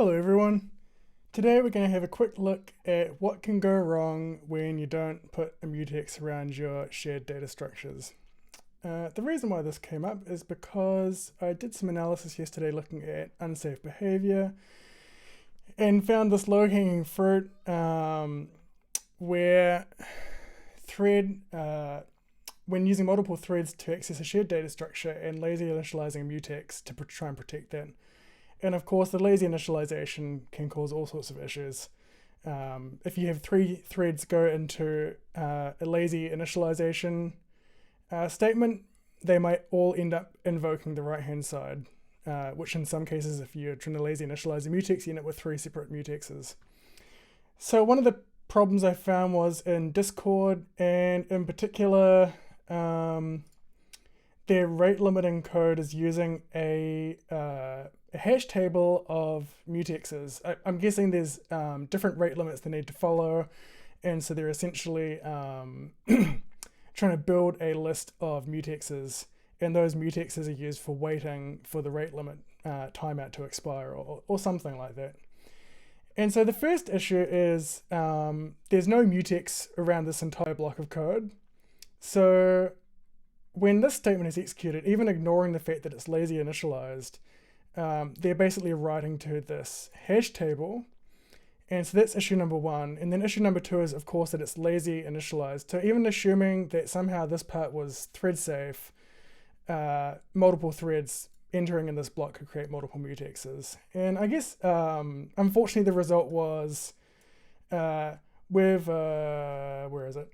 Hello everyone. Today we're going to have a quick look at what can go wrong when you don't put a mutex around your shared data structures. The reason why this came up is because I did some analysis yesterday looking at unsafe behavior and found this low-hanging fruit where when using multiple threads to access a shared data structure and lazy initializing a mutex to try and protect that. And of course, the lazy initialization can cause all sorts of issues. If you have three threads go into a lazy initialization statement, they might all end up invoking the right-hand side, which in some cases, if you're trying to lazy initialize a mutex, you end up with three separate mutexes. So one of the problems I found was in Discord, and in particular, their rate limiting code is using a hash table of mutexes. I'm guessing there's different rate limits they need to follow, and so they're essentially trying to build a list of mutexes, and those mutexes are used for waiting for the rate limit timeout to expire or something like that. And so the first issue is there's no mutex around this entire block of code. So when this statement is executed, even ignoring the fact that it's lazy initialized, they're basically writing to this hash table. And so that's issue number one. And then issue number two is, of course, that it's lazy initialized. So even assuming that somehow this part was thread safe, multiple threads entering in this block could create multiple mutexes. And I guess, unfortunately, the result was with, where is it?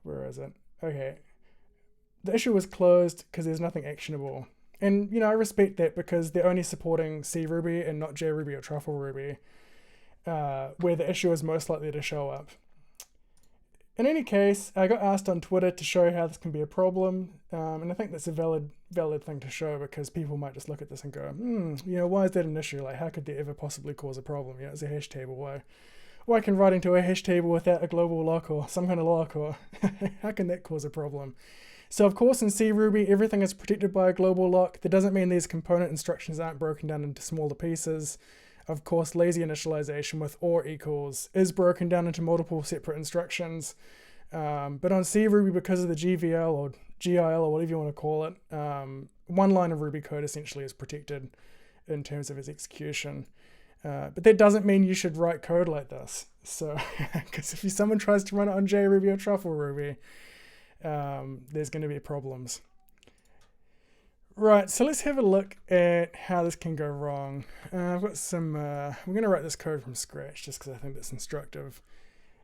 Where is it? Okay. The issue was closed because there's nothing actionable. And, I respect that because they're only supporting CRuby and not JRuby or TruffleRuby, where the issue is most likely to show up. In any case, I got asked on Twitter to show how this can be a problem, and I think that's a valid thing to show because people might just look at this and go, why is that an issue? Like, how could that ever possibly cause a problem? It's a hash table. Why can writing to a hash table without a global lock or some kind of lock, or how can that cause a problem? So of course in CRuby, everything is protected by a global lock. That doesn't mean these component instructions aren't broken down into smaller pieces. Of course, lazy initialization with or equals is broken down into multiple separate instructions. But on CRuby, because of the GVL or GIL or whatever you want to call it, one line of Ruby code essentially is protected in terms of its execution. But that doesn't mean you should write code like this. So, because if someone tries to run it on JRuby or TruffleRuby, there's going to be problems. Right, so let's have a look at how this can go wrong. I've got some, we're going to write this code from scratch just because I think that's instructive.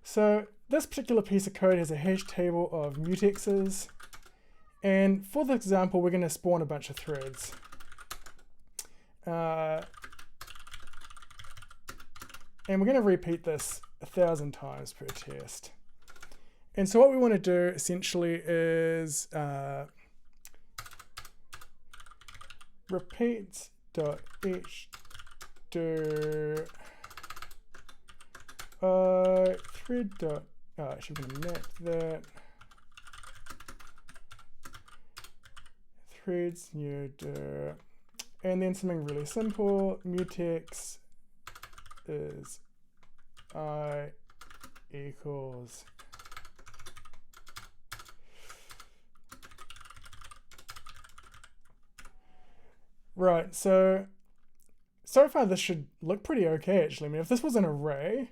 So this particular piece of code has a hash table of mutexes. And for the example, we're going to spawn a bunch of threads. And we're going to repeat this 1,000 times per test. And so what we want to do essentially is repeat.each do thread dot, actually I'm going to map that, threads new do, and then something really simple, mutex is I equals right, so far this should look pretty okay actually. I mean, if this was an array,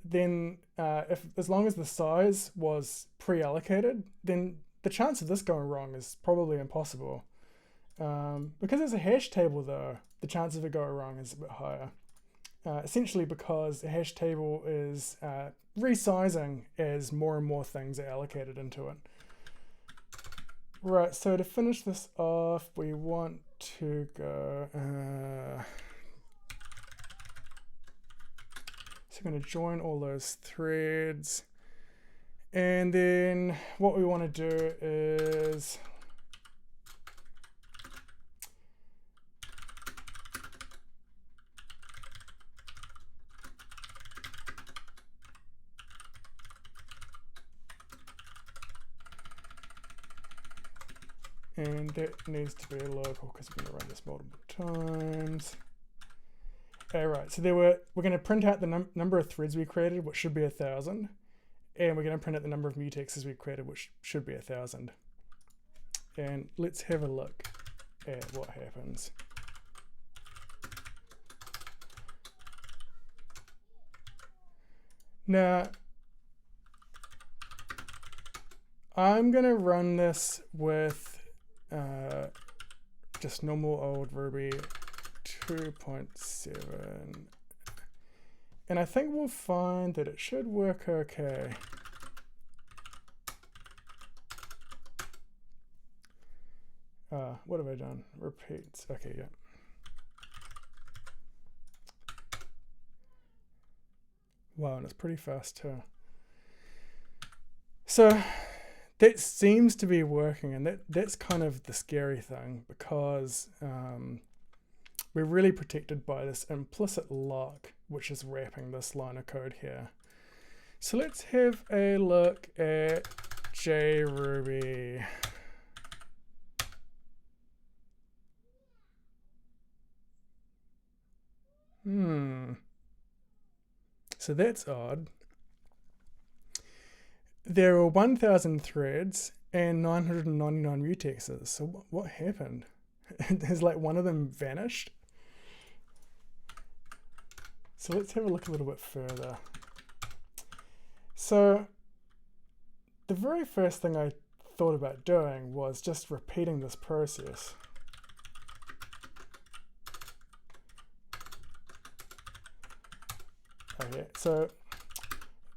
then as long as the size was pre-allocated, then the chance of this going wrong is probably impossible. Because it's a hash table though, the chance of it going wrong is a bit higher. Essentially because a hash table is resizing as more and more things are allocated into it. Right, so to finish this off, we want to go, so I'm going to join all those threads. And then what we want to do is And that needs to be local because we're going to run this multiple times. Alright, so we're going to print out the number of threads we created, which should be 1,000. And we're going to print out the number of mutexes we created, which should be 1,000. And let's have a look at what happens. Now, I'm going to run this with just normal old Ruby 2.7. And I think we'll find that it should work okay. What have I done? Repeats. Okay, yeah. Wow, and it's pretty fast too. So that seems to be working, and that's kind of the scary thing, because we're really protected by this implicit lock, which is wrapping this line of code here. So let's have a look at JRuby. So that's odd. There are 1,000 threads and 999 mutexes. So what happened? Has like one of them vanished? So let's have a look a little bit further. So the very first thing I thought about doing was just repeating this process. Okay, so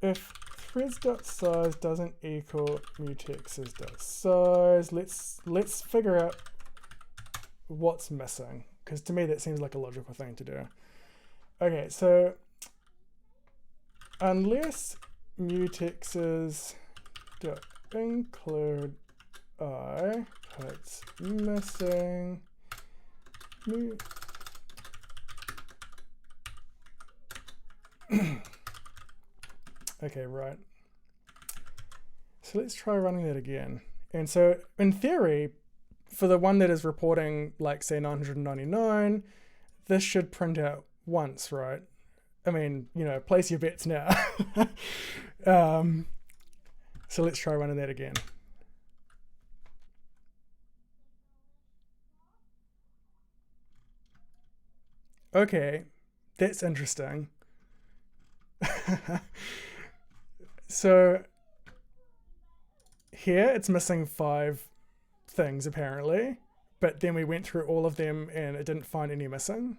if threads.size doesn't equal mutexes.size, let's figure out what's missing, because to me that seems like a logical thing to do. Okay, so unless mutexes.include I puts missing okay, right. So let's try running that again. And so in theory, for the one that is reporting like say 999, this should print out once, right? I mean, you know, place your bets now. So let's try running that again. Okay, that's interesting. So here it's missing 5 things apparently, but then we went through all of them and it didn't find any missing.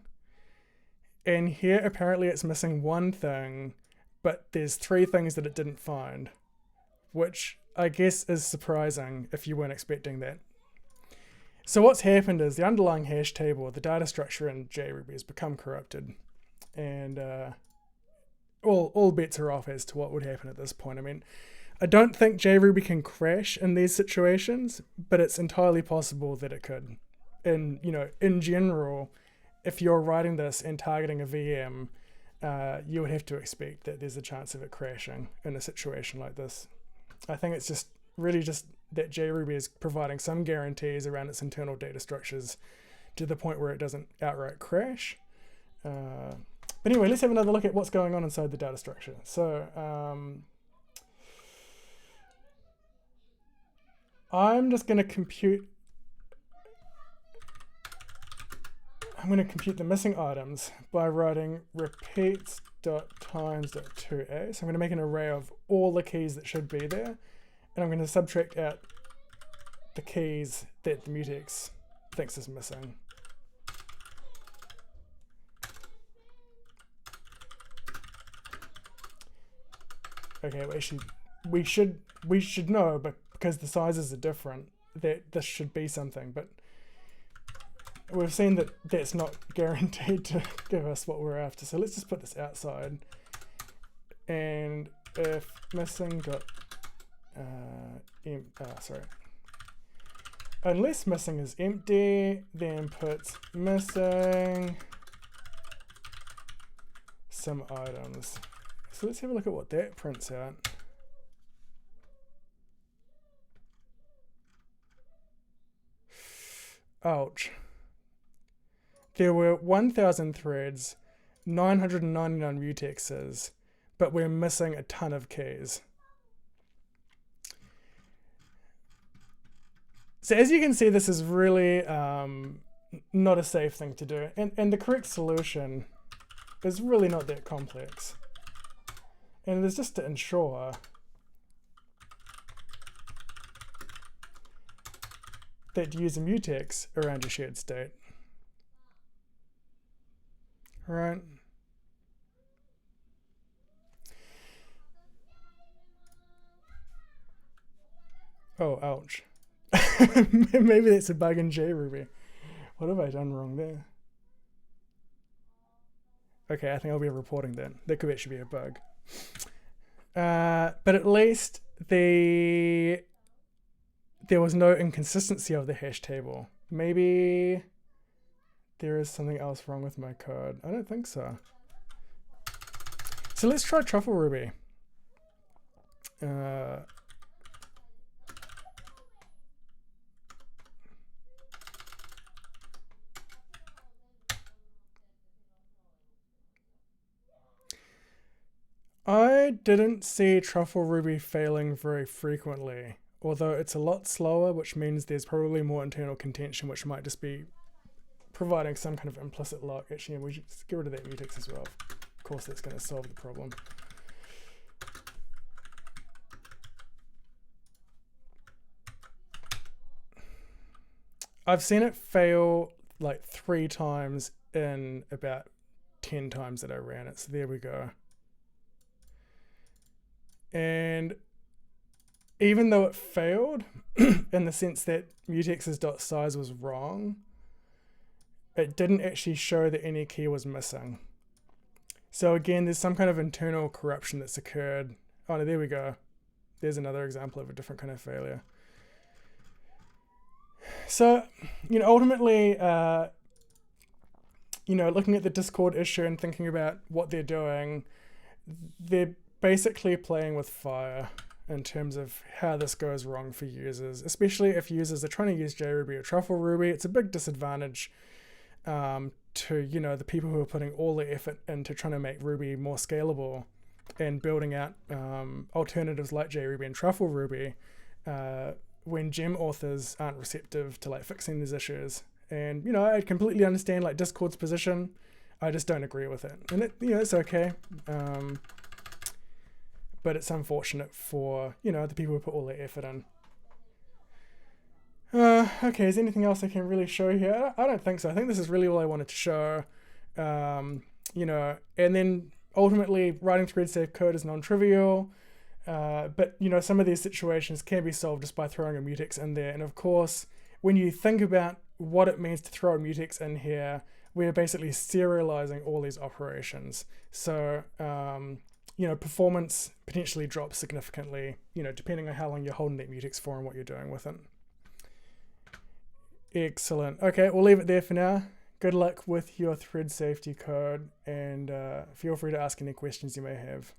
And here apparently it's missing 1 thing, but there's 3 things that it didn't find, which I guess is surprising if you weren't expecting that. So what's happened is the underlying hash table, the data structure in JRuby has become corrupted, and all bets are off as to what would happen at this point. I mean, I don't think JRuby can crash in these situations, but it's entirely possible that it could. And, you know, in general, if you're writing this and targeting a VM, you would have to expect that there's a chance of it crashing in a situation like this. I think it's just really just that JRuby is providing some guarantees around its internal data structures to the point where it doesn't outright crash. But anyway, let's have another look at what's going on inside the data structure. So I'm just going to compute the missing items by writing repeats.times.2a. So I'm going to make an array of all the keys that should be there, and I'm going to subtract out the keys that the mutex thinks is missing. Okay, well, actually, we should know, but because the sizes are different, that this should be something. But we've seen that that's not guaranteed to give us what we're after. So let's just put this outside. And if missing dot unless missing is empty, then puts missing some items. So let's have a look at what that prints out. Ouch. There were 1,000 threads, 999 mutexes, but we're missing a ton of keys. So as you can see, this is really not a safe thing to do. And the correct solution is really not that complex. And it is just to ensure that you use a mutex around your shared state. All right. Oh, ouch. Maybe that's a bug in JRuby. What have I done wrong there? Okay, I think I'll be reporting that. That could actually be a bug. But at least there was no inconsistency of the hash table. Maybe there is something else wrong with my code. I don't think so. So let's try Truffle Ruby. I didn't see Truffle Ruby failing very frequently, although it's a lot slower, which means there's probably more internal contention, which might just be providing some kind of implicit lock. Actually, we should get rid of that mutex as well. Of course, that's going to solve the problem. I've seen it fail like 3 times in about 10 times that I ran it. So there we go. And even though it failed in the sense that mutexes.size was wrong, it didn't actually show that any key was missing. So again, there's some kind of internal corruption that's occurred. Oh no, there we go. There's another example of a different kind of failure. So, ultimately, looking at the Discord issue and thinking about what they're doing, they're basically playing with fire in terms of how this goes wrong for users, especially if users are trying to use JRuby or Truffle Ruby. It's a big disadvantage to the people who are putting all the effort into trying to make Ruby more scalable and building out alternatives like JRuby and Truffle Ruby when gem authors aren't receptive to fixing these issues. And I completely understand Discord's position. I just don't agree with it, and it's okay. But it's unfortunate for the people who put all their effort in. Okay, is there anything else I can really show here? I don't think so. I think this is really all I wanted to show. And then ultimately writing thread safe code is non-trivial. But some of these situations can be solved just by throwing a mutex in there. And of course, when you think about what it means to throw a mutex in here, we're basically serializing all these operations. So performance potentially drops significantly, depending on how long you're holding that mutex for and what you're doing with it. Excellent. Okay, we'll leave it there for now. Good luck with your thread safety code, and feel free to ask any questions you may have.